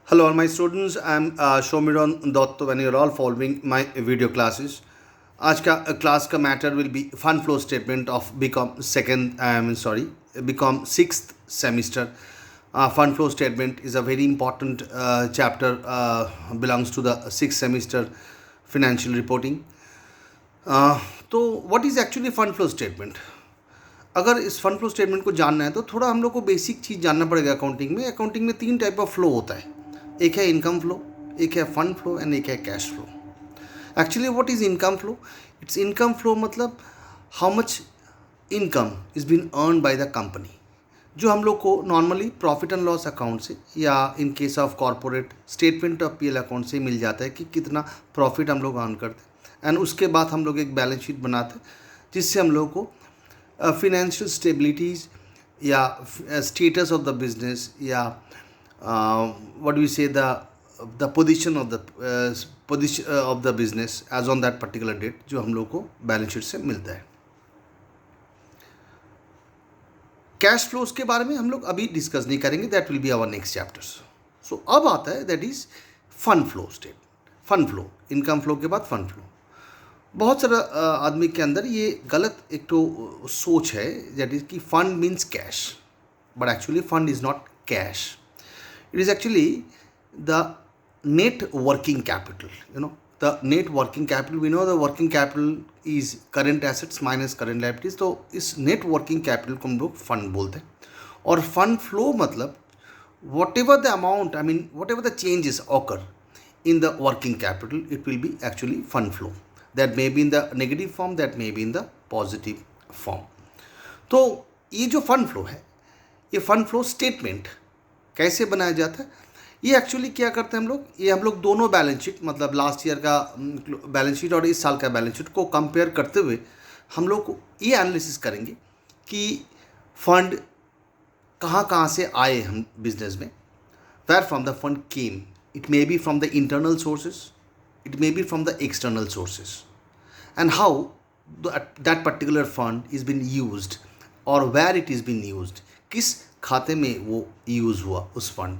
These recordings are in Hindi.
Hello, all my students. I'm Shomiron Dotto, and you're all following my video classes. आज का क्लास का matter will be fund flow statement of BCom second BCom sixth semester. Fund flow statement is a very important chapter, belongs to the sixth semester financial reporting. तो what is actually fund flow statement? अगर इस फंड फ्लो स्टेटमेंट को जानना है तो थोड़ा हम लोग को बेसिक चीज़ जानना पड़ेगा. अकाउंटिंग में तीन टाइप ऑफ फ्लो होता है. एक है इनकम फ्लो, एक है फंड फ्लो एंड एक है cash flow. Actually what is income flow? It's income flow मतलब how much income is been earn by the company, जो हम लोग को normally profit and loss account से या in case of corporate statement of PL account से मिल जाता है कि कितना प्रॉफिट हम लोग अर्न करते हैं. एंड उसके बाद हम लोग एक बैलेंस शीट बनाते हैं जिससे हम लोग को फिनेंशियल स्टेबिलिटीज़ या स्टेटस ऑफ द बिजनेस या what do we say, the position of the business as on that particular date जो हम लोग को बैलेंस शीट से मिलता है. कैश फ्लोज के बारे में हम लोग अभी डिस्कस नहीं करेंगे, that will be our next chapters. So अब आता है that is fund flow statement. Fund flow, income flow के बाद फंड फ्लो. बहुत सारा आदमी के अंदर ये गलत एक तो सोच है दैट इज कि fund means cash, but actually fund is not cash. It is actually the net working capital. The net working capital, we know the working capital is current assets minus current liabilities. तो इस net working capital को हम लोग फंड बोलते हैं. और फंड फ्लो मतलब whatever the amount, whatever the changes occur in the working capital, it will be actually fund flow. That may be in the negative form, that may be in the positive form. तो ये जो फंड फ्लो है, ये फंड फ्लो स्टेटमेंट कैसे बनाया जाता है? ये एक्चुअली क्या करते हैं हम लोग दोनों बैलेंस शीट, मतलब लास्ट ईयर का बैलेंस शीट और इस साल का बैलेंस शीट को कंपेयर करते हुए हम लोग को ये एनालिसिस करेंगे कि फंड कहाँ से आए हम बिजनेस में, where from the fund came. It may be from the internal sources, it may be from the external sources, and how that particular fund is been used और where it is been used, किस खाते में वो यूज़ हुआ उस फंड.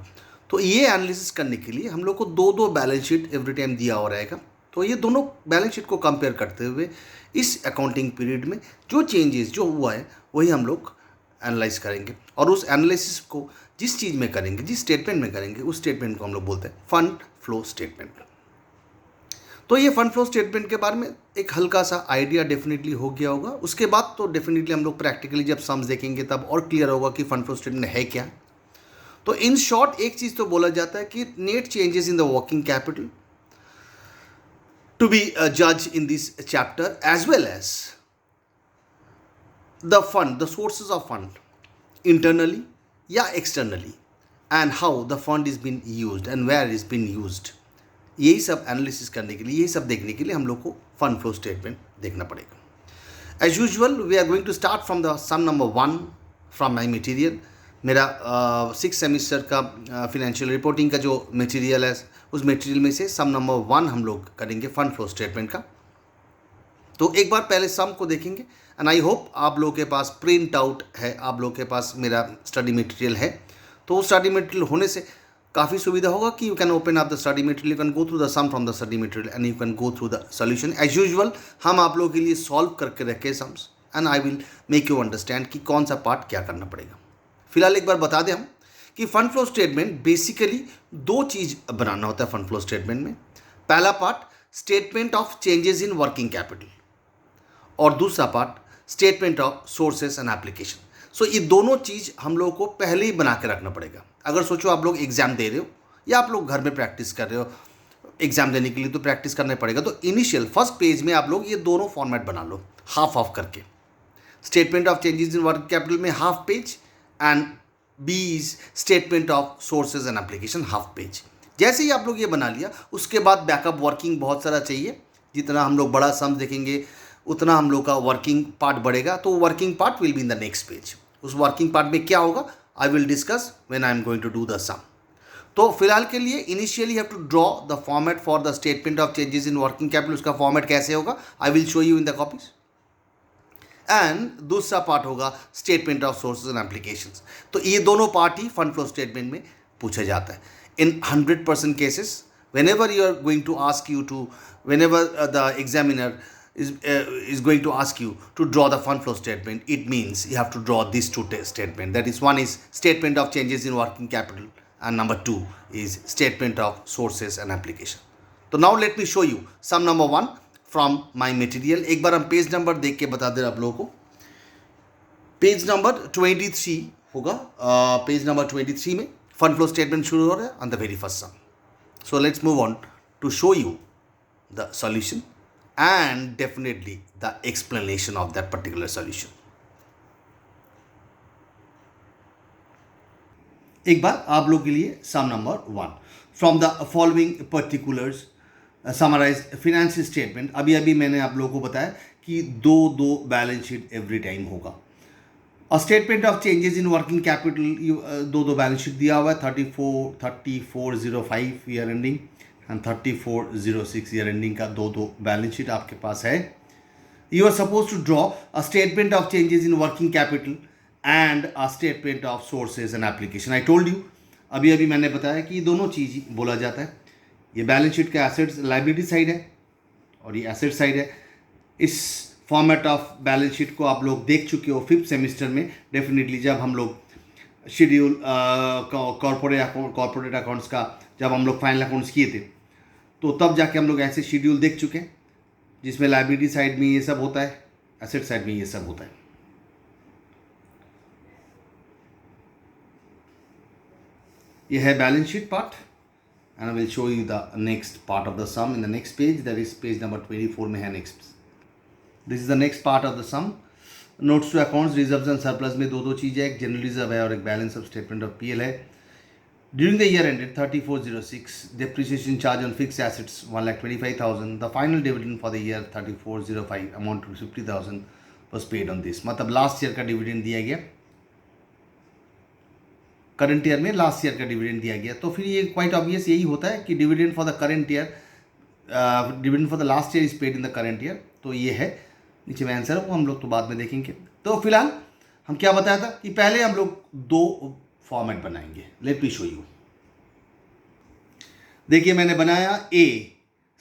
तो ये एनालिसिस करने के लिए हम लोग को दो बैलेंस शीट एवरी टाइम दिया हो रहेगा. तो ये दोनों बैलेंस शीट को कंपेयर करते हुए इस अकाउंटिंग पीरियड में जो चेंजेस जो हुआ है वही हम लोग एनालाइज करेंगे. और उस एनालिसिस को जिस चीज़ में करेंगे, जिस स्टेटमेंट में करेंगे, उस स्टेटमेंट को हम लोग बोलते हैं फंड फ्लो स्टेटमेंट. तो ये फंड फ्लो स्टेटमेंट के बारे में एक हल्का सा आइडिया डेफिनेटली हो गया होगा. उसके बाद तो डेफिनेटली हम लोग प्रैक्टिकली जब सम्स देखेंगे तब और क्लियर होगा कि फंड फ्लो स्टेटमेंट है क्या. तो इन शॉर्ट एक चीज़ तो बोला जाता है कि net changes in the working capital to be जज in this chapter as well as the fund, the sources of fund internally या externally, and how the fund is been used and where is been used. यही सब एनालिसिस करने के लिए, यही सब देखने के लिए हम लोग को फंड फ्लो स्टेटमेंट देखना पड़ेगा. As usual we are going to start from the sum number 1 from my material. मेरा सिक्स सेमिस्टर का फिनेंशियल रिपोर्टिंग का जो मटीरियल है, उस मटीरियल में से सम नंबर 1 हम लोग करेंगे फंड फ्लो स्टेटमेंट का. तो एक बार पहले सम को देखेंगे एंड आई होप आप लोगों के पास प्रिंट आउट है, आप लोगों के पास मेरा स्टडी मटीरियल है. तो स्टडी मटीरियल होने से काफ़ी सुविधा होगा कि you can open up the study material, you can go through the sum from the study material and you can go through the solution. As usual हम आप लोगों के लिए सॉल्व करके रखे sums and I will make you understand कि कौन सा पार्ट क्या करना पड़ेगा. फिलहाल एक बार बता दें हम कि फंड फ्लो स्टेटमेंट बेसिकली दो चीज़ बनाना होता है फंड फ्लो स्टेटमेंट में. पहला part statement of changes in working capital और दूसरा part statement of sources and application. So ये दोनों चीज़ हम लोगों को पहले ही बना के रखना पड़ेगा. अगर सोचो आप लोग एग्ज़ाम दे रहे हो या आप लोग घर में प्रैक्टिस कर रहे हो, एग्ज़ाम देने के लिए तो प्रैक्टिस करना पड़ेगा. तो इनिशियल फर्स्ट पेज में आप लोग ये दोनों फॉर्मेट बना लो हाफ ऑफ करके. Statement of changes in working capital में half page and B is statement of sources and application half page. जैसे ही आप लोग ये बना लिया उसके बाद बैकअप वर्किंग बहुत सारा चाहिए. जितना हम लोग बड़ा सम देखेंगे उतना हम लोग का वर्किंग पार्ट बढ़ेगा. तो working part will be in the next page. उस वर्किंग पार्ट में क्या होगा I will discuss when I am going to do the sum. तो फिलहाल के लिए initially have to draw the format for the statement of changes in working capital. उसका फॉर्मेट कैसे होगा I will show you in the copies. And दूसरा पार्ट होगा statement of sources and applications. तो ये दोनों पार्ट ही फंड फ्लो स्टेटमेंट में पूछा जाता है. In 100% cases, whenever you are going to ask you to, whenever the examiner is going to ask you to draw the fund flow statement, it means you have to draw these two statements. That is, one is statement of changes in working capital, and number two is statement of sources and application. तो now let me show you sum number 1 from my material. एक बार हम पेज नंबर देख के बता दे आप लोगों को. पेज नंबर 23 होगा. पेज नंबर 23 में फंड फ्लो स्टेटमेंट शुरू हो रहा है on the very first sum. So let's move on to show you the solution and definitely the explanation of that particular solution. एक बार आप लोग के लिए sum number 1. From the following particulars summarize financial statement. अभी मैंने आप लोगों को बताया कि दो बैलेंस शीट एवरी टाइम होगा. A statement of changes in working capital, दो बैलेंस शीट दिया हुआ है. 3405 year ending and 3406 year ending का दो बैलेंस शीट आपके पास है. You are suppose to draw a statement of changes in working capital and a statement of sources and application. I told you, अभी मैंने बताया कि दोनों चीज़ बोला जाता है. ये बैलेंस शीट का एसेट्स लाइबिलिटी साइड है और ये एसेट साइड है. इस फॉर्मेट ऑफ बैलेंस शीट को आप लोग देख चुके हो 5th सेमेस्टर में. डेफिनेटली जब हम लोग शेड्यूल कॉर्पोरेट अकाउंट्स का जब हम लोग फाइनल अकाउंट्स किए थे, तो तब जाके हम लोग ऐसे शेड्यूल देख चुके हैं जिसमें लाइबिलिटी साइड में ये सब होता है, एसेट साइड में ये सब होता है. ये है balance sheet part and I will show you the next part of the sum in the next page. That is page number 24 में है next. This is the next part of the sum. Notes to accounts, reserves and surplus में दो चीज़ें, एक जनरल रिजर्व है और एक balance of statement of PL है. During the year ended 3406, depreciation charge on fixed assets 1,25,000. The final dividend for the year 3405 amount to 50,000 was paid on this. मतलब लास्ट ईयर का डिविडेंड दिया गया, करंट ईयर में लास्ट ईयर का डिविडेंड दिया गया. तो फिर ये क्वाइट ऑब्वियस यही होता है कि dividend for the current year, dividend for the last year is paid in the current year. तो ये है, नीचे में आंसर है, वो हम लोग तो बाद में देखेंगे. तो फिलहाल हम क्या बताया था कि पहले हम लोग दो फॉर्मेट बनाएंगे. Late me show you. देखिए मैंने बनाया ए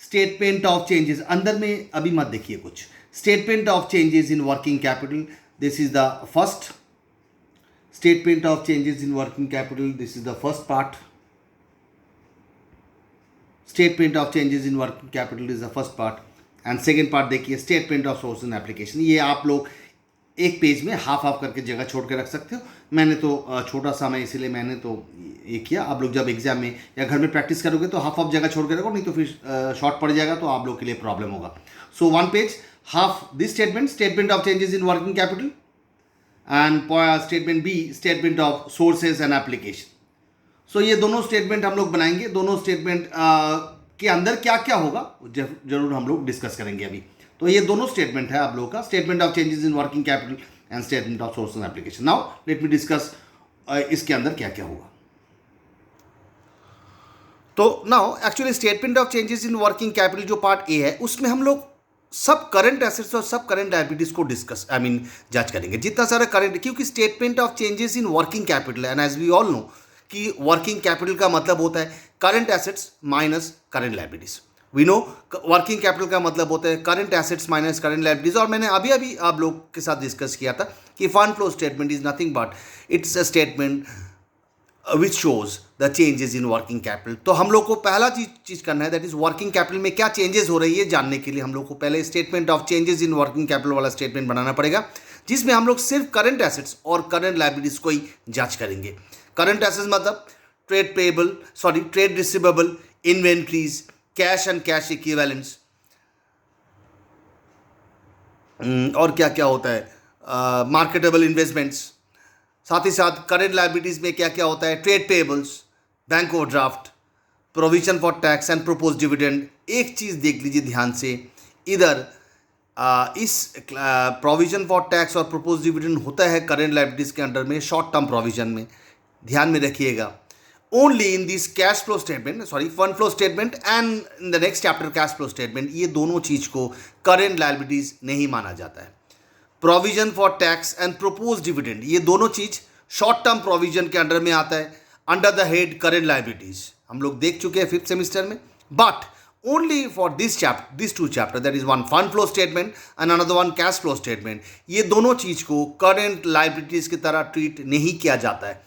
स्टेटमेंट ऑफ चेंजेस. अंदर में अभी मत देखिए कुछ. Statement of changes in working capital, this is the first statement of changes in working capital. This is the first part. Statement of changes in working capital is the first part. And second part देखिए statement of source and application. ये आप लोग एक पेज में हाफ करके जगह छोड़ के रख सकते हो. मैंने तो छोटा सा मैं इसलिए मैंने तो ये किया. आप लोग जब एग्जाम में या घर में प्रैक्टिस करोगे तो हाफ जगह छोड़ के रखो, नहीं तो फिर शॉर्ट पड़ जाएगा तो आप लोग के लिए प्रॉब्लम होगा. So one page half this statement of changes in working capital and statement B statement of sources and application. So ये दोनों स्टेटमेंट हम लोग बनाएंगे. दोनों स्टेटमेंट के अंदर क्या क्या होगा जरूर हम लोग डिस्कस करेंगे अभी. तो ये दोनों स्टेटमेंट है आप लोगों का, statement of changes in working capital and statement of source and application. Now let me discuss इसके अंदर क्या क्या होगा. तो now actually statement of changes in working capital जो पार्ट ए है, उसमें हम लोग सब करंट एसेट्स और सब करंट लायबिलिटीज को जज करेंगे. जितना सारा करंट, क्योंकि statement of changes in working capital and as we all know कि वर्किंग कैपिटल का मतलब होता है current assets minus current liabilities. We know working capital का मतलब होता है current assets minus current liabilities. और मैंने अभी आप लोग के साथ डिस्कस किया था कि fund flow statement is nothing but it's a statement which shows the changes in working capital. तो हम लोग को पहला चीज़ करना है, दैट इज वर्किंग कैपिटल में क्या चेंजेस हो रही है जानने के लिए हम लोग को पहले statement of changes in working capital वाला स्टेटमेंट बनाना पड़ेगा, जिसमें हम लोग सिर्फ करंट एसेट्स और करंट लायबिलिटीज को ही जांच करेंगे. करंट एसेट्स मतलब trade receivable, inventories, cash and cash equivalents, और क्या क्या होता है, मार्केटेबल इन्वेस्टमेंट्स. साथ ही साथ करंट लायबिलिटीज में क्या क्या होता है, trade payables, bank overdraft, provision for tax and propose dividend. एक चीज़ देख लीजिए ध्यान से, इधर इस प्रोविजन फॉर टैक्स और प्रपोज डिविडेंड होता है करंट लायबिलिटीज के अंडर में, शॉर्ट टर्म प्रोविजन में. ध्यान में रखिएगा, only in this cash flow statement, fund flow statement and in the next chapter cash flow statement, ये दोनों चीज़ को करंट लायबिलिटीज नहीं माना जाता है. Provision for tax and propose dividend, ये दोनों चीज़ शॉर्ट टर्म प्रोविजन के अंडर में आता है, under the head current liabilities. हम लोग देख चुके हैं 5th सेमिस्टर में, but only for this two chapter, that is one fund flow statement and another one cash flow statement, ये दोनों चीज़ को करंट लाइबिलिटीज की तरह ट्रीट नहीं किया जाता है.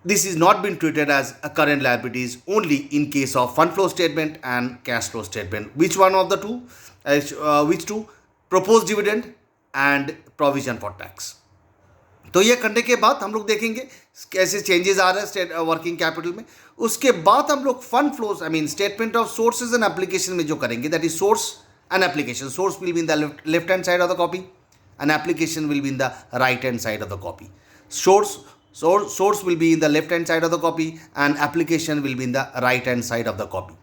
This is not been treated as a current liabilities only in case of fund flow statement and cash flow statement. Which one of the two? Which two? Proposed dividend and provision for tax. तो ये करने के बाद हम लोग देखेंगे कैसे चेंजेस आ रहे हैं वर्किंग कैपिटल में. उसके बाद हम लोग fund flows, I mean statement of sources and application में जो करेंगे, that is source and application. Source will be in the left hand side of the copy and application will be in the right hand side of the copy. Source will be in the left hand side of the copy and application will be in the right hand side of the copy.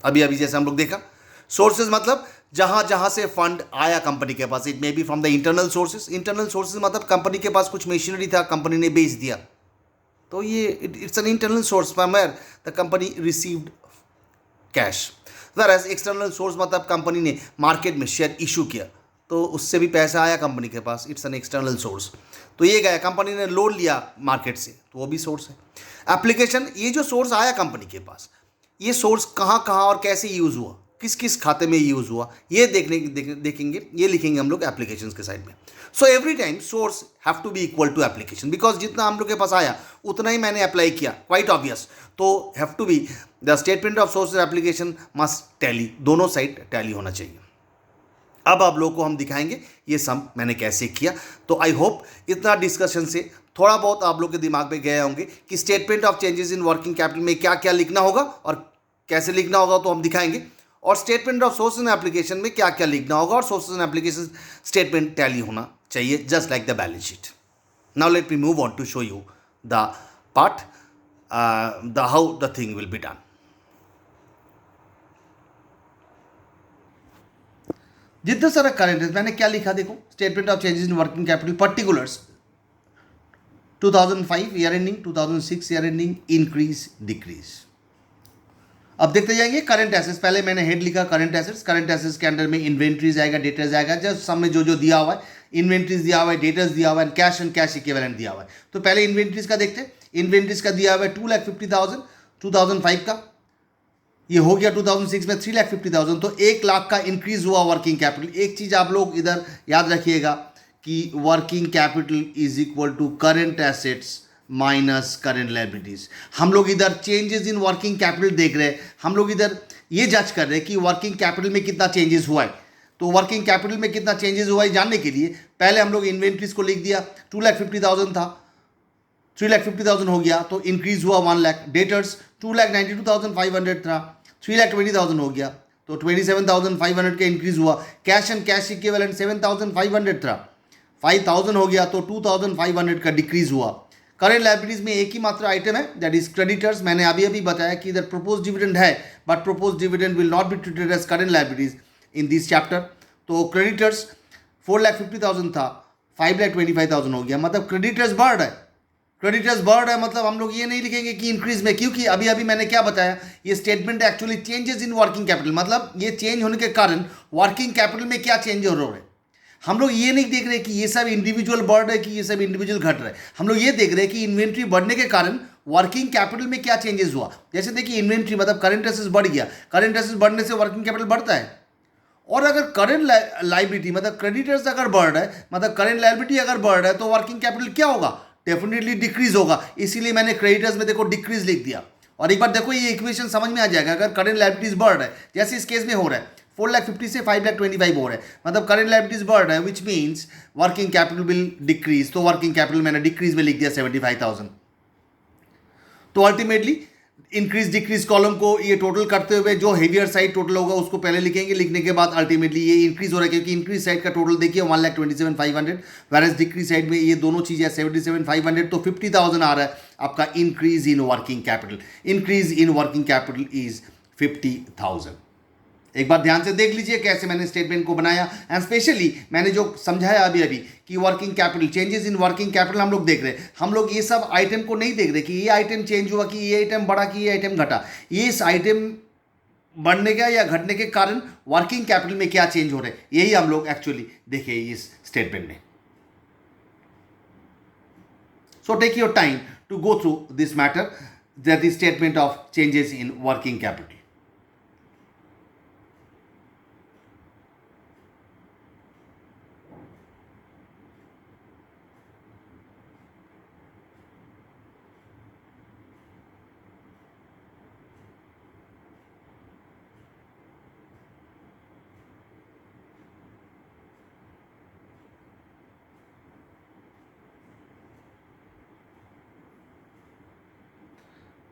अभी जैसे हम लोग देखा, सोर्सेज मतलब जहाँ जहाँ से फंड आया कंपनी के पास. It may be from the internal sources. Internal sources मतलब कंपनी के पास कुछ मशीनरी था, कंपनी ने बेच दिया, तो ये it's an internal source from where the company received cash. Whereas external source मतलब कंपनी ने मार्केट में शेयर इशू किया, तो उससे भी पैसा आया कंपनी के पास, इट्स एन एक्सटर्नल सोर्स. तो ये गया, कंपनी ने लोन लिया मार्केट से, तो वो भी सोर्स है. एप्लीकेशन, ये जो सोर्स आया कंपनी के पास, ये सोर्स कहाँ कहाँ और कैसे यूज़ हुआ, किस किस खाते में यूज़ हुआ, ये देखेंगे, ये लिखेंगे हम लोग एप्लीकेशंस के साइड में. So every time source have to be equal to application, because जितना हम लोग के पास आया उतना ही मैंने अप्लाई किया, क्वाइट ऑब्वियस. तो have to be the statement of source application must tally, दोनों साइड टैली होना चाहिए. अब आप लोगों को हम दिखाएंगे ये सम मैंने कैसे किया. तो आई होप इतना डिस्कशन से थोड़ा बहुत आप लोग के दिमाग में गए होंगे कि statement of changes in working capital में क्या क्या लिखना होगा और कैसे लिखना होगा, तो हम दिखाएंगे. और statement of source and application में क्या क्या लिखना होगा और source and application statement tally होना चाहिए, just like the balance sheet. Now let me move on to show you the part the how the thing will be done. जितना सारा करंट है, मैंने क्या लिखा देखो, statement of changes in working capital particulars 2005 year ending, 2006 year ending, increase decrease. अब देखते जाएंगे करंट एसेट्स. पहले मैंने हेड लिखा करंट एसेट्स. करंट एसेट्स के अंदर में इन्वेंट्रीज आएगा, डेटर्स आएगा, जस्ट सब में जो जो दिया हुआ है, इन्वेंट्रीज दिया हुआ है, डेटर्स दिया हुआ है, कैश एंड कैश इक्विवेलेंट दिया हुआ है. तो पहले इन्वेंट्रीज का देखते हैं. इन्वेंट्रीज का दिया हुआ है 2,50,000 2005 का, ये हो गया 2006 में 3,50,000, तो 1,00,000 का इंक्रीज हुआ वर्किंग कैपिटल. एक चीज आप लोग इधर याद रखिएगा कि working capital is equal to current assets minus current liabilities. हम लोग इधर चेंजेस इन वर्किंग कैपिटल देख रहे हैं, हम लोग इधर ये जज कर रहे हैं कि वर्किंग कैपिटल में कितना चेंजेस हुआ है. तो वर्किंग कैपिटल में कितना चेंजेस हुआ है जानने के लिए पहले हम लोग इन्वेंट्रीज को लिख दिया. 2,50,000 था, 3,50,000 हो गया, तो इंक्रीज हुआ 1,00,000. डेटर्स 2,92,500 था, 3,20,000 हो गया, तो 27,500 का इंक्रीज हुआ. कैश एंड कैश इक्विवेलेंट 7,500 था, 5,000 हो गया, तो 2,500 का डिक्रीज हुआ. करंट लायबिलिटीज में एक ही मात्र आइटम है, दैट इज क्रेडिटर्स. मैंने अभी बताया कि इधर प्रपोज डिविडेंड है, but propose dividend will not be treated as current liabilities in this chapter. तो क्रेडिटर्स 4,50,000 था, 5,25,000 हो गया, मतलब क्रेडिटर्स बढ़ रहा है. क्रेडिटर्स बढ़ रहा है मतलब हम लोग ये नहीं लिखेंगे कि इंक्रीज में, क्योंकि अभी मैंने क्या बताया, ये statement actually changes in working capital, मतलब ये चेंज होने के कारण वर्किंग कैपिटल में क्या चेंज हो रहा है. हम लोग ये नहीं देख रहे कि ये सब इंडिविजुअल बढ़ रहा है कि ये सब इंडिविजुअल घट रहा है. हम लोग ये देख रहे हैं कि इन्वेंट्री बढ़ने के कारण वर्किंग कैपिटल में क्या चेंजेस हुआ. जैसे देखिए इन्वेंट्री मतलब करंट एसेट्स बढ़ गया, करंट एसेट्स बढ़ने से वर्किंग कैपिटल बढ़ता है. और अगर करंट लायबिलिटी मतलब क्रेडिटर्स अगर बढ़ रहा है, मतलब करंट लायबिलिटी अगर बढ़ रहा है, तो वर्किंग कैपिटल क्या होगा, डेफिनेटली डिक्रीज होगा. इसीलिए मैंने क्रेडिटर्स में देखो डिक्रीज लिख दिया. और एक बार देखो ये इक्वेशन समझ में आ जाएगा. अगर करंट लायबिलिटीज बढ़ रहा है, जैसे इस केस में हो रहा है, 4,50,000 से 5,25,000 हो रहा है, मतलब करंट लायबिलिटीज बढ़ रहा है, which means working capital will decrease. तो वर्किंग कैपिटल मैंने डिक्रीज में लिख दिया 75,000. तो अल्टीमेटली इंक्रीज डिक्रीज कॉलम को ये टोटल करते हुए जो हेवियर साइड टोटल होगा उसको पहले लिखेंगे. लिखने के बाद अल्टीमेटली ये इंक्रीज हो रहा है, क्योंकि इंक्रीज साइड का टोटल देखिए 1,27,500, वैरेज डिक्रीज साइड में ये दोनों चीज़ें 77,500, तो 50,000 आ रहा है आपका increase in working capital. Increase in working capital is 50,000. एक बार ध्यान से देख लीजिए कैसे मैंने स्टेटमेंट को बनाया. एंड स्पेशली मैंने जो समझाया अभी कि working capital, changes in working capital हम लोग देख रहे हैं. हम लोग ये सब आइटम को नहीं देख रहे कि ये आइटम चेंज हुआ, कि ये आइटम बढ़ा, कि ये आइटम घटा. ये इस आइटम बढ़ने का या घटने के कारण वर्किंग कैपिटल में क्या चेंज हो रहे हैं, यही हम लोग एक्चुअली देखे इस स्टेटमेंट में. So take your time to go through this matter. that is statement of changes in working capital.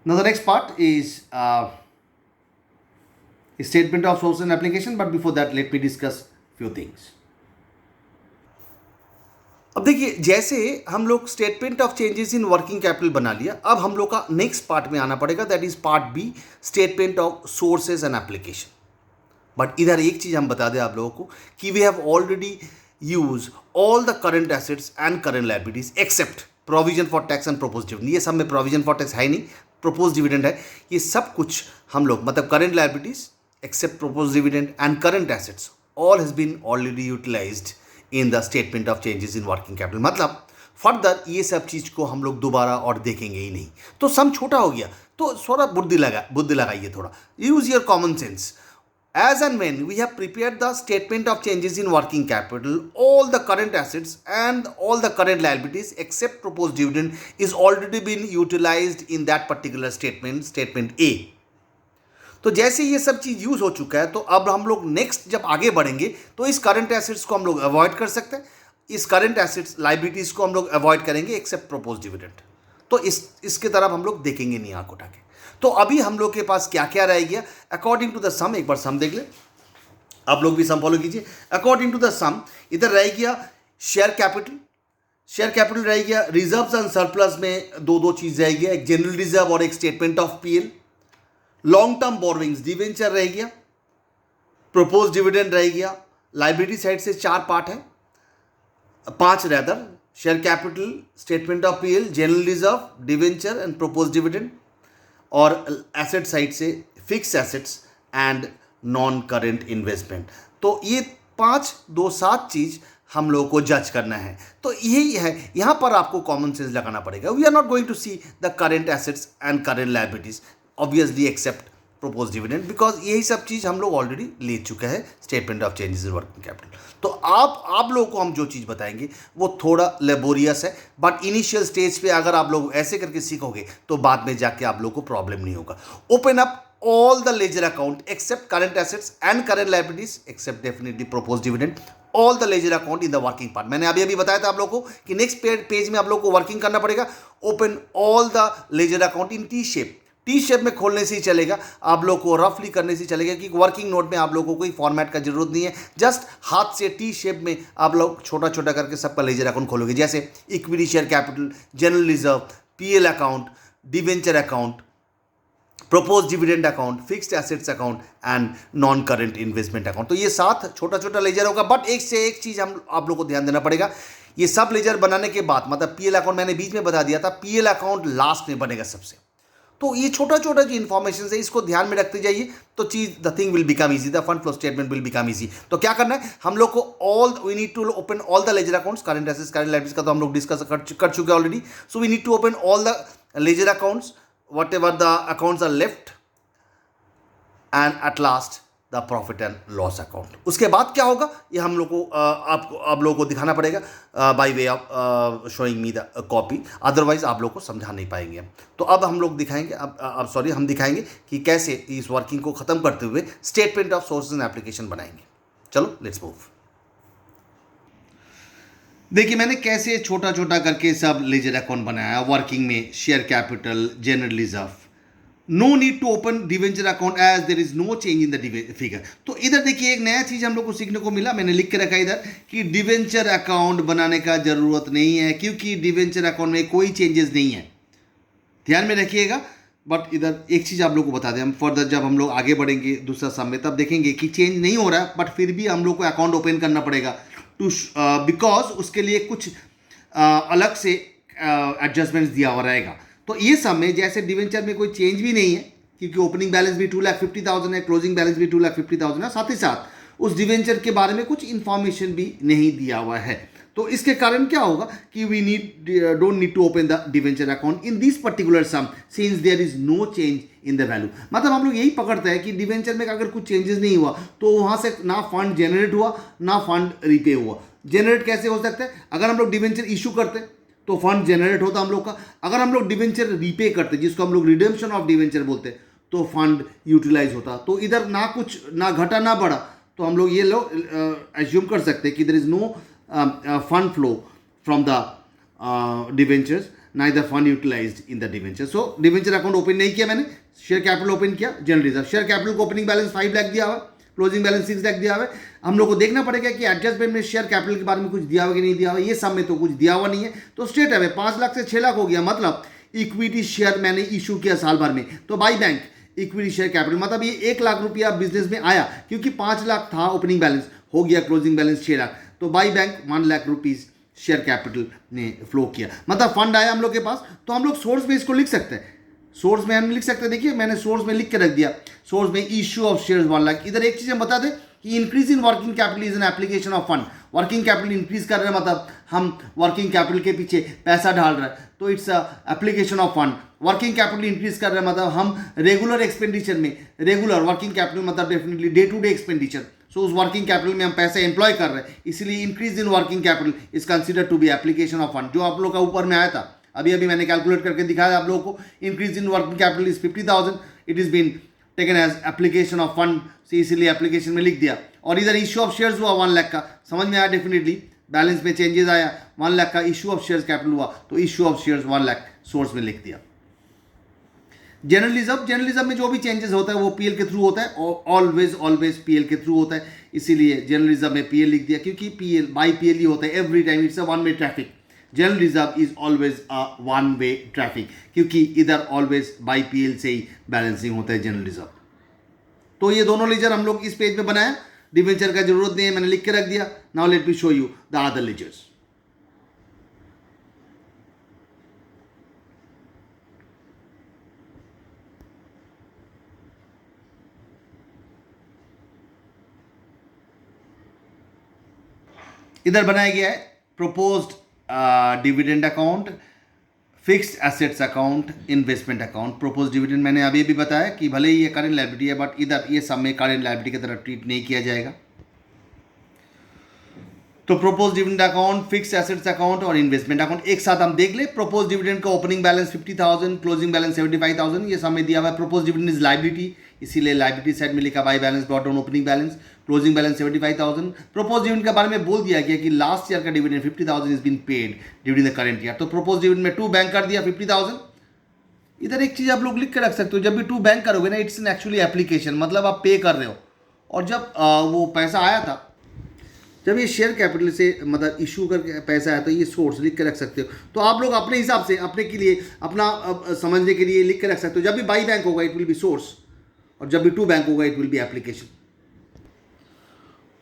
Now the next part is statement of source and application, but before that let me discuss few things. अब देखिए, जैसे हम लोग statement of changes in working capital बना लिया, अब हम लोग का नेक्स्ट पार्ट में आना पड़ेगा, that is part B, statement of sources and application. But इधर एक चीज हम बता दें आप लोगों को कि we have already use all the current assets and current liabilities except provision for tax and propose dividend. ये सब में प्रोविजन फॉर टैक्स है नहीं, प्रोपोज डिविडेंड है. ये सब कुछ हम लोग मतलब current liabilities except propose dividend and current assets all has been already utilized in the statement of changes in working capital. मतलब फर्दर ये सब चीज़ को हम लोग दोबारा और देखेंगे ही नहीं. तो सम छोटा हो गया, तो थोड़ा बुद्धि लगाइए, थोड़ा use your common sense. As and when we have prepared the statement of changes in working capital, all the current assets and all the current liabilities except proposed dividend is already been utilized in that particular statement, statement A. तो जैसे ये सब चीज़ यूज़ हो चुका है, तो अब हम लोग नेक्स्ट जब आगे बढ़ेंगे तो इस करंट एसेट्स को हम लोग अवॉइड कर सकते हैं, इस करंट एसेट्स लाइबिलिटीज़ को हम लोग अवॉइड करेंगे एक्सेप्ट प्रोपोज डिविडेंड. तो इसके तरफ हम लोग देखेंगे नहीं आंख उठा के. तो अभी हम लोग के पास क्या क्या रह गया अकॉर्डिंग टू द सम. एक बार सम देख ले, आप लोग भी सम फॉलो कीजिए. अकॉर्डिंग टू द सम इधर रह गया शेयर कैपिटल रह गया. रिजर्व्स एंड सरप्लस में दो चीज़ रह गया, एक जनरल रिजर्व और एक statement of PL. Long term borrowings debenture रह गया, प्रोपोज डिविडेंड रह गया. लाइबिलिटी साइड से 4 पार्ट है, 5 rather, share capital, statement of PL, general reserve, debenture and propose dividend. और एसेट साइड से fix assets and non current investment. तो ये 5 2 7 चीज़ हम लोगों को जज करना है. तो यही है, यहाँ पर आपको कॉमन सेंस लगाना पड़ेगा. We are not going to see the current assets and current liabilities obviously except propose dividend, because यही सब चीज़ हम लोग ऑलरेडी ले चुके हैं statement of changes in working capital. तो आप लोगों को हम जो चीज़ बताएंगे वो थोड़ा लेबोरियस है, बट इनिशियल स्टेज पे अगर आप लोग ऐसे करके सीखोगे तो बाद में जाके आप लोगों को प्रॉब्लम नहीं होगा. Open up all the ledger account except current assets and current liabilities except definitely proposed dividend, all the ledger account in the working part. मैंने अभी बताया था आप लोगों को कि नेक्स्ट पेज में आप लोगों को वर्किंग करना पड़ेगा. Open all the ledger account in T shape. T shape में खोलने से ही चलेगा, आप लोग को रफली करने से चलेगा, कि वर्किंग नोट में आप लोगों को कोई फॉर्मेट का जरूरत नहीं है. जस्ट हाथ से टी शेप में आप लोग छोटा छोटा करके सबका लेजर अकाउंट खोलोगे, जैसे equity share capital, general reserve, PL account, debenture account, propose dividend account, fixed assets account and non current investment account. तो ये 7 छोटा छोटा लेजर होगा. बट एक से एक चीज़ हम आप लोग को ध्यान देना पड़ेगा. ये सब लेजर बनाने के बाद मतलब पीएल अकाउंट मैंने बीच में बता दिया था, पीएल अकाउंट लास्ट में बनेगा सबसे. तो ये छोटा छोटा जो इन्फॉर्मेशन है इसको ध्यान में रखते जाइए, तो चीज़ the thing will become easy, the fund flow statement will become easy. तो क्या करना है हम लोग को, we need to open all the ledger accounts. Current assets current liabilities का तो हम लोग डिस्कस कर चुके हैं already. So we need to open all the ledger accounts whatever the accounts are left, and at last the profit and loss account. उसके बाद क्या होगा ये हम लोग को आप लोगों को दिखाना पड़ेगा by way of showing me the copy, otherwise आप लोग को समझा नहीं पाएंगे. तो अब हम लोग दिखाएंगे, हम दिखाएंगे कि कैसे इस वर्किंग को ख़त्म करते हुए statement of sources and application बनाएंगे. चलो लेट्स मूव. देखिए मैंने कैसे छोटा छोटा करके सब लेजर अकाउंट बनाया. वर्किंग में share capital, general reserve, no need to open debenture account as there is no change in the figure. तो इधर देखिए एक नया चीज़ हम लोग को सीखने को मिला. मैंने लिख के रखा इधर कि डिवेंचर अकाउंट बनाने का जरूरत नहीं है, क्योंकि डिवेंचर अकाउंट में कोई चेंजेस नहीं है. ध्यान में रखिएगा. बट इधर एक चीज़ आप लोग को बता दें, हम फर्दर जब हम लोग आगे बढ़ेंगे दूसरा सम में, तब देखेंगे कि चेंज नहीं हो रहा है, बट फिर भी हम लोग को अकाउंट ओपन करना पड़ेगा टू, बिकॉज उसके लिए कुछ अलग से एडजस्टमेंट्स दिया हुआ रहेगा. तो ये सब में जैसे डिवेंचर में कोई चेंज भी नहीं है, क्योंकि ओपनिंग बैलेंस भी 2,50,000 है, क्लोजिंग बैलेंस भी 2,50,000 है, साथ ही साथ उस डिवेंचर के बारे में कुछ इन्फॉर्मेशन भी नहीं दिया हुआ है. तो इसके कारण क्या होगा कि we don't need to open the debenture account in this particular sum since there is no change in the value. मतलब हम लोग यही पकड़ते हैं कि डिवेंचर में अगर कुछ चेंजेस नहीं हुआ तो वहां से ना फंड जनरेट हुआ ना फंड रिपे हुआ। जनरेट कैसे हो सकता है? अगर हम लोग डिवेंचर इशू करते तो फंड जनरेट होता हम लोग का, अगर हम लोग डिवेंचर रिपे करते जिसको हम लोग रिडेम्पशन ऑफ डिवेंचर बोलते हैं तो फंड यूटिलाइज होता। तो इधर ना कुछ ना घटा ना बढ़ा, तो हम लोग ये लोग एज्यूम कर सकते हैं कि there is no fund flow from the debentures, neither fund utilized in the debenture. So debenture account open नहीं किया मैंने, शेयर कैपिटल ओपन किया, जनरल रिजर्व। शेयर कैपिटल को ओपनिंग बैलेंस 5 लाख दिया हुआ, क्लोजिंग बैलेंस 6 लाख दिया हुआ है। हम लोग को देखना पड़ेगा कि एडजस्टमेंट में शेयर कैपिटल के बारे में कुछ दिया हुआ कि नहीं दिया हुआ। ये सब में तो कुछ दिया हुआ नहीं है, तो स्ट्रेट अवे 5 लाख से 6 लाख हो गया। मतलब इक्विटी शेयर मैंने इशू किया साल भर में, तो by bank equity share capital, मतलब ये 1 लाख रुपया बिजनेस में आया, क्योंकि 5 लाख था ओपनिंग बैलेंस, हो गया क्लोजिंग बैलेंस 6 लाख, तो by bank 1 lakh rupees share capital ने फ्लो किया। मतलब फंड आया हम लोग के पास, तो हम लोग सोर्स में इसको लिख सकते हैं। सोर्स में हम लिख सकते हैं, देखिए मैंने सोर्स में लिख के रख दिया, सोर्स में इश्यू ऑफ शेयर्स 1 लाख। इधर एक चीज हम बता दें कि increase in working capital is an application of fund. Working capital increase कर रहे हैं, मतलब हम वर्किंग कैपिटल के पीछे पैसा डाल रहे हैं, तो it's application of fund. Working capital increase कर रहे हैं, मतलब हम रेगुलर एक्सपेंडिचर में, रेगुलर वर्किंग कैपिटल मतलब definitely day to day expenditure, so उस वर्किंग कैपिटल में हम पैसे एम्प्लॉय कर रहे हैं, इसलिए increase in working capital is consider to be application of fund. जो आप लोग का ऊपर में आया था, अभी अभी मैंने कैलकुलेट करके दिखाया आप लोगों को, increase in working capital is 50,000, it is been taken as application of fund, से इसीलिए एप्लीकेशन में लिख दिया। और इधर इश्यू ऑफ शेयर्स हुआ 1 लाख का, समझ में आया डेफिनेटली, बैलेंस में चेंजेस आया, 1 लाख का इश्यू ऑफ शेयर्स कैपिटल हुआ, तो issue of shares 1 lakh source में लिख दिया। जर्नलिज्म में जो भी चेंजेस होता है वो पीएल के थ्रू होता है, ऑलवेज पीएल के थ्रू होता है, इसीलिए जर्नलिज्म में पीएल लिख दिया, क्योंकि पीएल बाई पीएल ही होता है every time, it's a 1 way traffic. General reserve is always a 1 way traffic, क्योंकि इधर ऑलवेज बाई पीएल से ही बैलेंसिंग होता है जनरल रिजर्व। तो ये दोनों लेजर हम लोग इस पेज में बनाया, डिवेंचर का जरूरत नहीं है, मैंने लिख के रख दिया। Now let me show you the other ledgers. इधर बनाया गया है proposed dividend account, fixed assets account, investment account. Propose dividend मैंने अभी भी बताया कि भले ही ये करेंट लायबिलिटी है, बट इधर ये सब में करेंट लायबिलिटी की तरह ट्रीट नहीं किया जाएगा। तो propose dividend account, fixed assets account और इन्वेस्टमेंट अकाउंट एक साथ हम देख ले। प्रोपोज डिविडेंड का ओपनिंग बैलेंस 50,000, क्लोजिंग बैलेंस 75,000, ये सब में दिया हुआ है। प्रोपोज डिविडेंड इज लायबिलिटी, इसीलिए लायबिलिटी साइड में लिखा by balance brought down opening balance, closing balance 75,000। Propose dividend के बारे में बोल दिया गया कि लास्ट ईयर का dividend 50,000 is been paid during the current year. तो प्रोपोज डिविडेंड में 2 बैंक कर दिया 50,000। इधर एक चीज आप लोग लिख के रख सकते हो, जब भी 2 बैंक करोगे ना, इट्स एन एक्चुअली एप्लीकेशन, मतलब आप पे कर रहे हो। और जब वो पैसा आया था, जब ये शेयर कैपिटल से मतलब इशू करके पैसा आया, तो ये सोर्स लिख के रख सकते हो। तो आप लोग अपने हिसाब से, अपने के लिए, अपना समझने के लिए लिख के रख सकते हो। जब भी बाई बैंक होगा इट विल बी सोर्स, और जब भी 2 बैंक होगा इट विल बी एप्लीकेशन।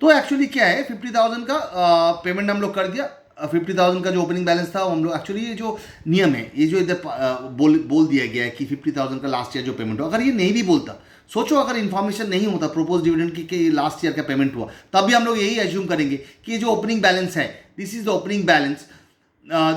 तो एक्चुअली क्या है, 50,000 का पेमेंट हम लोग कर दिया। 50,000 का जो ओपनिंग बैलेंस था हम लोग, एक्चुअली ये जो नियम है, ये जो इधर बोल दिया गया है कि 50,000 का लास्ट ईयर जो पेमेंट हो, अगर ये नहीं भी बोलता, सोचो अगर इन्फॉर्मेशन नहीं होता प्रोपोज डिविडेंड की लास्ट ईयर का पेमेंट हुआ, तब भी हम लोग यही एज्यूम करेंगे कि ये जो ओपनिंग बैलेंस है, this is the opening balance,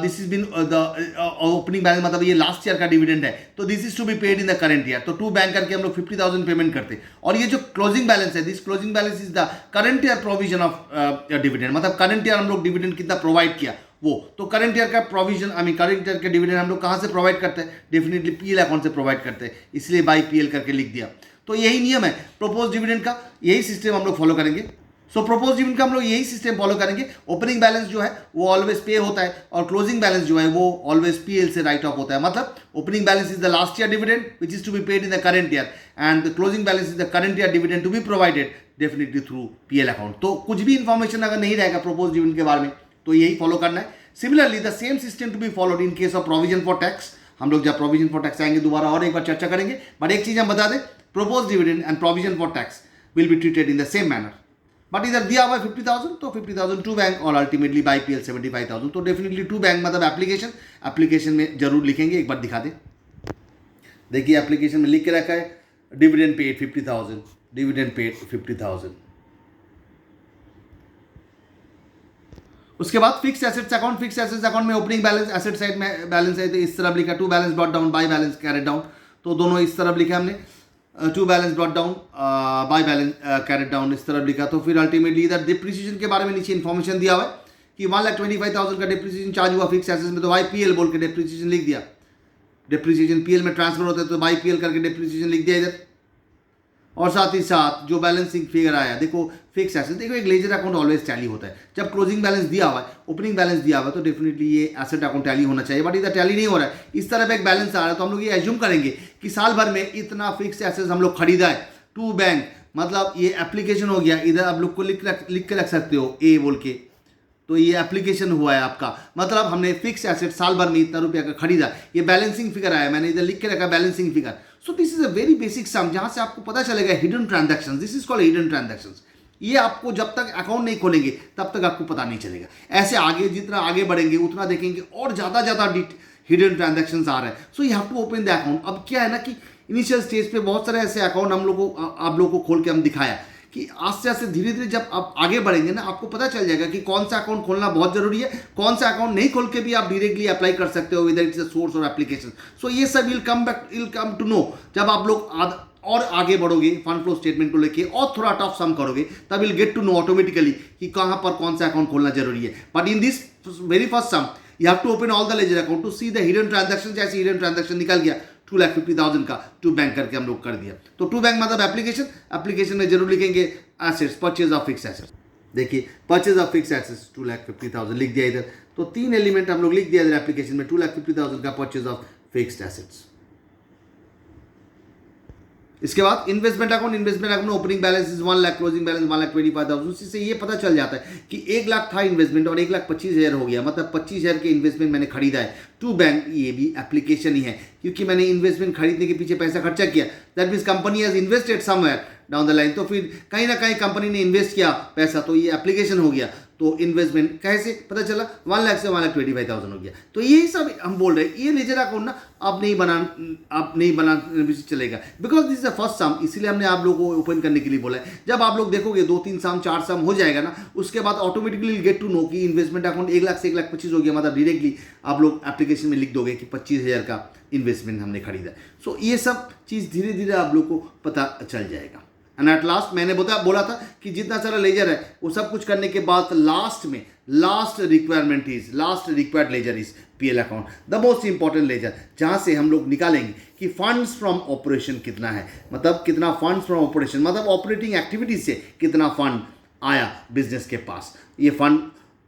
this is been the opening balance, मतलब ये लास्ट ईयर का डिविडेंड है, तो this is to be paid in the current year. तो 2 बैंक करके हम लोग 50,000 पेमेंट करते। और ये जो क्लोजिंग बैलेंस है, this closing balance is the current year provision of dividend, मतलब करंट ईयर हम लोग डिविडेंड कितना प्रोवाइड किया वो। तो करंट ईयर का provision, I mean current year का डिविडेंड हम लोग कहाँ से प्रोवाइड करते हैं, डेफिनेटली पीएल अकाउंट से प्रोवाइड करते हैं, इसलिए बाई पीएल करके लिख दिया। तो यही नियम है प्रोपोज डिविडेंड का, यही सिस्टम हम लोग फॉलो करेंगे। सो प्रोपोज डिविडेंड का हम लोग यही सिस्टम फॉलो करेंगे। ओपनिंग बैलेंस जो है वो ऑलवेज पे होता है, और क्लोजिंग बैलेंस जो है वो ऑलवेज पीएल से राइट ऑफ होता है। मतलब opening balance is the last year dividend which is to be paid in the current year, and the closing balance is the current year dividend to be provided definitely through PL account. तो कुछ भी इंफॉर्मेशन अगर नहीं रहेगा प्रोपोज डिविडेंड के बारे में, तो यही फॉलो करना है। Similarly the same system to be followed in case of provision for tax. हम लोग जब प्रोविजन फॉर टैक्स आएंगे दोबारा और एक बार चर्चा करेंगे, बट एक चीज हम बता दें, proposed dividend and provision for tax will be treated in the same manner. But इधर दिया हुआ है 50,000, तो 50,000 2 बैंक और अल्टीमेटली बाई पीएल 75,000, तो डेफिनेटली 2 बैंक मतलब एप्लीकेशन में जरूर लिखेंगे। एक बार दिखा दे, देखिए एप्लीकेशन में लिख के रखा है डिविडेंड पेड 50,000, डिविडेंड पेड 50,000। उसके बाद fix assets account, fix assets account में ओपनिंग बैलेंस, एसेट साइड में बैलेंस है तो इस तरफ लिखा, to balance brought down by balance carried down, तो दोनों इस तरफ लिखा हमने, to balance brought down by balance carried down इस तरफ लिखा। तो फिर अल्टीमेटली इधर डिप्रिसिएशन के बारे में नीचे इन्फॉर्मेशन दिया हुआ है कि 1,25,000 का डिप्रिसिएशन चार्ज हुआ फिक्स एसेट्स में, तो बाई पीएल बोल के डिप्रिसिएशन लिख दिया। डिप्रिसिएशन पीएल में ट्रांसफर होता है तो बाई पीएल करके डिप्रिसिएशन लिख दिया इधर। और साथ ही साथ जो बैलेंसिंग फिगर आया, देखो फिक्स एसेट, देखो एक लेजर अकाउंट ऑलवेज टैली होता है। जब क्लोजिंग बैलेंस दिया हुआ है, ओपनिंग बैलेंस दिया हुआ है, तो डेफिनेटली ये एसेट अकाउंट टैली होना चाहिए, बट इधर टैली नहीं हो रहा है। इस तरफ एक बैलेंस आ रहा है, तो हम लोग ये एज्यूम करेंगे कि साल भर में इतना फिक्स एसेट हम लोग खरीदा है टू बैंक, मतलब ये एप्लीकेशन हो गया। इधर आप लोग को लिख के रख सकते हो ए बोल के, तो ये एप्लीकेशन हुआ है आपका, मतलब हमने फिक्स एसेट साल भर में इतना रुपया का खरीदा। ये बैलेंसिंग फिगर आया, मैंने इधर लिख के रखा balancing figure. So this is a very basic सम, जहां से आपको पता चलेगा hidden transactions, this is called hidden transactions. ये आपको जब तक अकाउंट नहीं खोलेंगे तब तक आपको पता नहीं चलेगा। ऐसे आगे जितना आगे बढ़ेंगे उतना देखेंगे और ज़्यादा हिडन ट्रांजैक्शंस आ रहे हैं। So you have to open the account. अब क्या है ना कि इनिशियल स्टेज पे बहुत सारे ऐसे अकाउंट हम लोग को आप लोग को खोल के हम दिखाया कि आस्ते आस्ते धीरे धीरे जब आप आगे बढ़ेंगे ना, आपको पता चल जाएगा कि कौन सा अकाउंट खोलना बहुत जरूरी है, कौन सा अकाउंट नहीं खोल के भी आप डायरेक्टली अप्लाई कर सकते हो विद इट्स सोर्स और एप्लीकेशन। सो ये सब विल कम टू नो जब आप लोग और आगे बढ़ोगे फंड फ्लो स्टेटमेंट को लेके और थोड़ा टफ सम करोगे, तब will get to know automatically कि कहाँ पर कौन सा अकाउंट खोलना जरूरी है। But in this very first sum you have to open all the ledger account to see the hidden transaction. जैसे हिडन ट्रांजैक्शन निकल गया 2,50,000 का टू बैंक करके हम लोग कर दिया। तो टू बैंक मतलब एप्लीकेशन में जरूर लिखेंगे assets, purchase of fix assets. देखिए परचेज ऑफ फिक्स एसेट्स 2,50,000 लिख दिया इधर, तो 3 एलिमेंट हम लोग लिख दिया इधर एप्लीकेशन में, 2,50,000 का परचेज ऑफ फिक्स्ड एसेट्स। इसके बाद इन्वेस्टमेंट अकाउंट में opening balance is 1 lakh, closing balance 1,25,000। उसी से ये पता चल जाता है कि 1 लाख था इन्वेस्टमेंट और 1,25,000 हो गया, मतलब 25,000 के इन्वेस्टमेंट मैंने खरीदा है टू बैंक। ये भी एप्लीकेशन ही है क्योंकि मैंने इन्वेस्टमेंट खरीदने के पीछे पैसा खर्चा किया। That means company has invested somewhere down the line, तो फिर कहीं ना कहीं कंपनी ने इन्वेस्ट किया पैसा, तो ये एप्लीकेशन हो गया। तो इन्वेस्टमेंट कैसे पता चला, 1 लाख से 1,25,000 हो गया। तो यही सब हम बोल रहे हैं, ये लेजर अकाउंट ना आप नहीं बनाना भी चलेगा, because this is the first sum, इसीलिए हमने आप लोगों को ओपन करने के लिए बोला है। जब आप लोग देखोगे 2-3 सम 4 सम हो जाएगा ना, उसके बाद ऑटोमेटिकली गेट टू नो कि इन्वेस्टमेंट अकाउंट 1 लाख से 1,25,000 हो गया, मतलब डायरेक्टली आप लोग एप्लीकेशन में लिख दोगे कि 25,000 का इन्वेस्टमेंट हमने खरीदा। सो ये सब चीज़ धीरे धीरे आप लोग को पता चल जाएगा। एंड एट लास्ट मैंने बोला था कि जितना सारा लेजर है वो सब कुछ करने के बाद last required ledger is PL account, the most important ledger, जहां से हम लोग निकालेंगे कि फंड्स फ्रॉम ऑपरेशन कितना है, मतलब कितना फंड्स फ्रॉम ऑपरेशन, मतलब ऑपरेटिंग एक्टिविटीज से कितना फंड आया बिजनेस के पास। ये फंड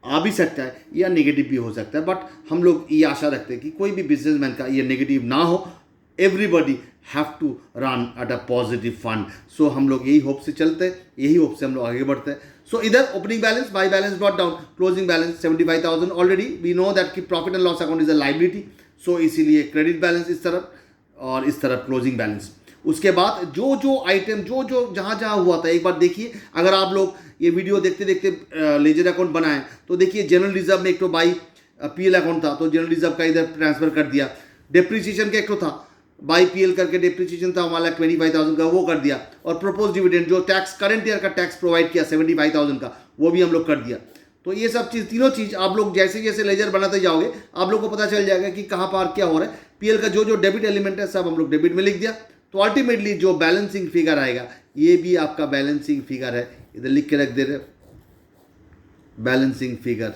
आ भी सकता है या नेगेटिव भी हो सकता है, बट हम लोग ये आशा रखते हैं कि कोई भी बिजनेसमैन का ये नेगेटिव ना हो। Everybody have to run at a positive fund. So हम लोग यही होप से चलते हैं, यही होप से हम लोग आगे बढ़ते हैं। सो इधर opening balance by balance brought down, closing balance 75,000। Already we know that कि profit and loss account is a liability, so इसीलिए क्रेडिट बैलेंस इस तरफ और इस तरफ क्लोजिंग बैलेंस। उसके बाद जो आइटम जो जहाँ हुआ था, एक बार देखिए, अगर आप लोग ये वीडियो देखते देखते लेजर अकाउंट बनाएं तो देखिए जनरल रिजर्व में एक तो बाई पीएल अकाउंट था, तो जनरल रिजर्व का इधर ट्रांसफर कर दिया। डिप्रिसिएशन का एक तो था बाई पीएल करके डिप्रिसिएशन था 1,25,000 का, वो कर दिया। और प्रपोज डिविडेंड जो टैक्स करंट ईयर का टैक्स प्रोवाइड किया 75,000 का, वो भी हम लोग कर दिया। तो ये सब चीज़ तीनों चीज़ आप लोग जैसे जैसे लेजर बनाते जाओगे आप लोग को पता चल जाएगा कि कहाँ पर क्या हो रहा है। पीएल का जो डेबिट एलिमेंट है सब हम लोग डेबिट में लिख दिया। तो अल्टीमेटली जो बैलेंसिंग फिगर आएगा ये भी आपका बैलेंसिंग फिगर है, इधर लिख के रख दे रहे बैलेंसिंग फिगर।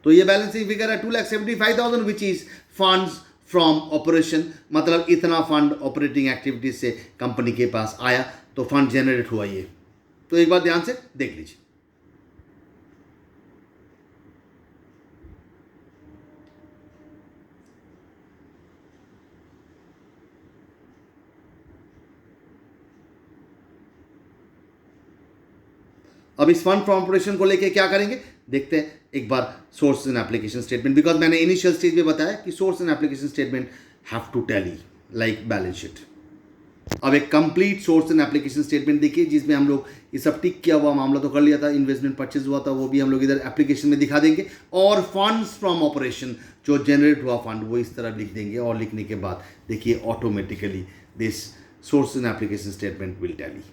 तो ये बैलेंसिंग फिगर है 2,75,000 which is funds from operation, मतलब इतना फंड ऑपरेटिंग एक्टिविटीज से कंपनी के पास आया, तो फंड जनरेट हुआ ये। तो एक बार ध्यान से देख लीजिए। अब इस फंड फ्रॉम ऑपरेशन को लेके क्या करेंगे देखते हैं एक बार। Source and application statement, because मैंने इनिशियल स्टेज में बताया कि source and application statement have to tally like balance sheet. अब एक complete source and application statement देखिए जिसमें हम लोग ये सब टिक किया हुआ मामला तो कर लिया था, इन्वेस्टमेंट परचेज हुआ था वो भी हम लोग इधर एप्लीकेशन में दिखा देंगे, और फंड्स फ्रॉम ऑपरेशन जो जनरेट हुआ फंड वो इस तरह लिख देंगे। और लिखने के बाद देखिए automatically this source and application statement will tally.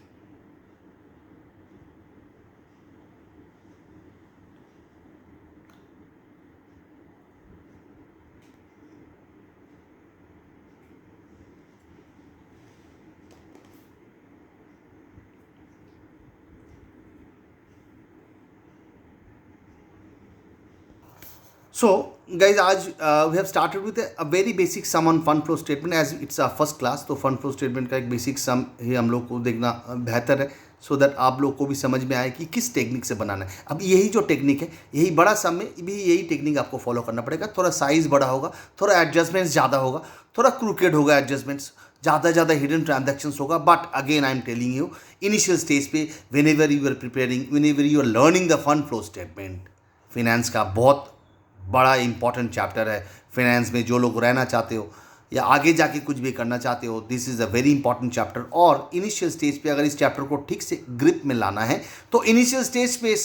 So guys आज we have started with a very basic sum on fund flow statement as it's a first class. तो फंड फ्लो स्टेटमेंट का एक बेसिक सम ही हम लोग को देखना बेहतर है, सो दैट आप लोग को भी समझ में आए कि किस टेक्निक से बनाना है। अब यही जो टेक्निक है, यही बड़ा सम में भी यही टेक्निक आपको फॉलो करना पड़ेगा। थोड़ा साइज़ बड़ा होगा, थोड़ा एडजस्टमेंट्स ज़्यादा होगा, थोड़ा क्रूकेड होगा एडजस्टमेंट्स, ज़्यादा हिडन ट्रांजैक्शंस होगा। But again I am telling you, initial stage पे whenever you are preparing, whenever you are learning the fund flow statement, finance का बहुत बड़ा इंपॉर्टेंट चैप्टर है। फिनेंस में जो लोग रहना चाहते हो या आगे जाके कुछ भी करना चाहते हो, this is a very important chapter. और इनिशियल स्टेज पे अगर इस चैप्टर को ठीक से ग्रिप में लाना है तो इनिशियल स्टेज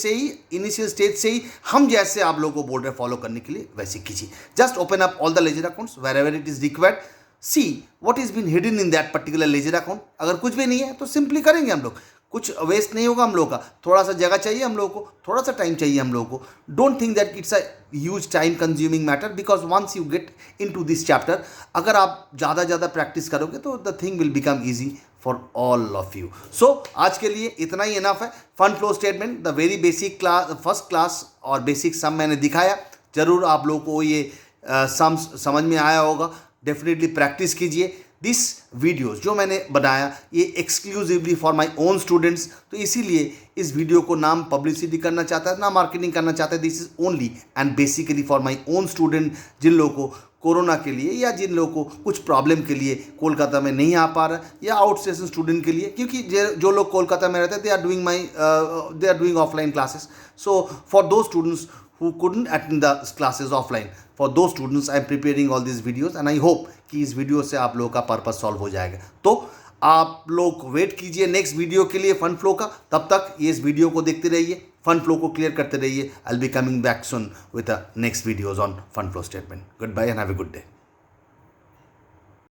से ही हम जैसे आप लोगों को बोल रहे हैं फॉलो करने के लिए, वैसे कीजिए। Just open up all the ledger accounts wherever it is required, see what is been hidden in that particular ledger account. अगर कुछ भी नहीं है तो सिंपली करेंगे हम लोग, कुछ वेस्ट नहीं होगा हम लोग का। थोड़ा सा जगह चाहिए हम लोग को, थोड़ा सा टाइम चाहिए हम लोग को। Don't think that it's a huge time consuming matter, because once you get in to this chapter, अगर आप ज़्यादा प्रैक्टिस करोगे तो the thing will become easy for all of you. So आज के लिए इतना ही इनफ है। Fund flow statement the very basic class, first class और बेसिक सम मैंने दिखाया। जरूर आप लोग को ये सम समझ में आया होगा। डेफिनेटली प्रैक्टिस कीजिए। दिस वीडियोस जो मैंने बनाया ये exclusively for my own students, तो इसीलिए इस वीडियो को ना पब्लिसिटी करना चाहता है ना मार्केटिंग करना चाहता है। This is only and basically for my own student, जिन लोगों को कोरोना के लिए या जिन लोगों को कुछ प्रॉब्लम के लिए कोलकाता में नहीं आ पा रहा, या आउट स्टेशन स्टूडेंट के लिए, क्योंकि जो लोग कोलकाता में रहते हैं they are doing offline classes. So for दो students who couldn't attend the classes offline, for those students I am preparing all these videos and I hope कि इस वीडियो से आप लोगों का पर्पस सॉल्व हो जाएगा। तो आप लोग वेट कीजिए नेक्स्ट वीडियो के लिए फंड फ्लो का। तब तक ये इस वीडियो को देखते रहिए, फंड फ्लो को क्लियर करते रहिए। I will be coming back soon with the next videos on fund flow statement. Goodbye and have a good day.